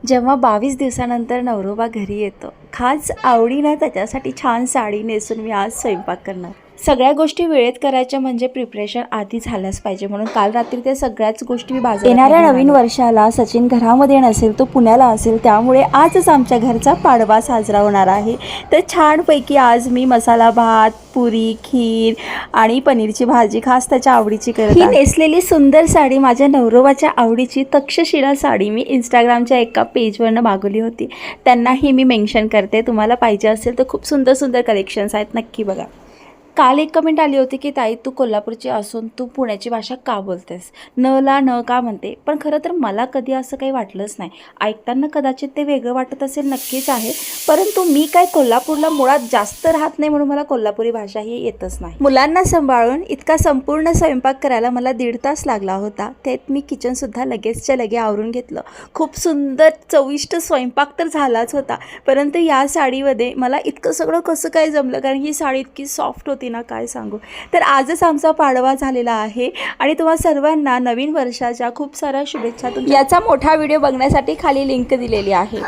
जेव्हा 22 दिवसानंतर नवरोबा घरी येतो, खास आवडीनं त्याच्यासाठी छान साडी नेसून मी आज स्वयंपाक करणार. सगळ्या गोष्टी वेळेत करायच्या म्हणजे प्रिपरेशन आधी झाल्याच पाहिजे. म्हणून काल रात्री त्या सगळ्याच गोष्टी मी बाजारात येणाऱ्या नवीन वर्षाला सचिन घरामध्ये नसेल, तो पुण्याला असेल, त्यामुळे आजच आमच्या घरचा पाडवा साजरा होणार आहे. तर छानपैकी आज मी मसाला भात, पुरी, खीर आणि पनीरची भाजी खास त्याच्या आवडीची करत आहे. ही नेसलेली सुंदर साडी माझ्या नवरोबाच्या आवडीची तक्षशिला साडी मी इंस्टाग्रामच्या एका पेजवरनं मागवली होती. त्यांनाही मी मेन्शन करते, तुम्हाला पाहिजे असेल तर खूप सुंदर सुंदर कलेक्शन्स आहेत, नक्की बघा. काल एक कमेंट आली होती की ताई, तू कोल्हापूरची असून तू पुण्याची भाषा का बोलतेस, न ला न का म्हणते. पण खरं तर मला कधी असं काही वाटलंच नाही. ऐकताना कदाचित ते वेगळं वाटत असेल, नक्कीच आहे. परंतु मी काय कोल्हापूरला मुळात जास्त राहत नाही, म्हणून मला कोल्हापुरी भाषा ही येतच नाही. मुलांना सांभाळून इतका संपूर्ण स्वयंपाक करायला मला 1.5 तास लागला होता. त्यात मी किचनसुद्धा लगेचच्या लगे आवरून घेतलं. खूप सुंदर चविष्ट स्वयंपाक तर झालाच होता, परंतु या साडीमध्ये मला इतकं सगळं कसं काय जमलं, कारण ही साडी इतकी सॉफ्ट होती ना, काय सांगू. तर आजच आमचा पाडवा झालेला आहे आणि तुम्हा सर्वांना नवीन वर्षाच्या खूप साऱ्या शुभेच्छा. याचा मोठा व्हिडिओ बघण्यासाठी खाली लिंक दिलेली आहे.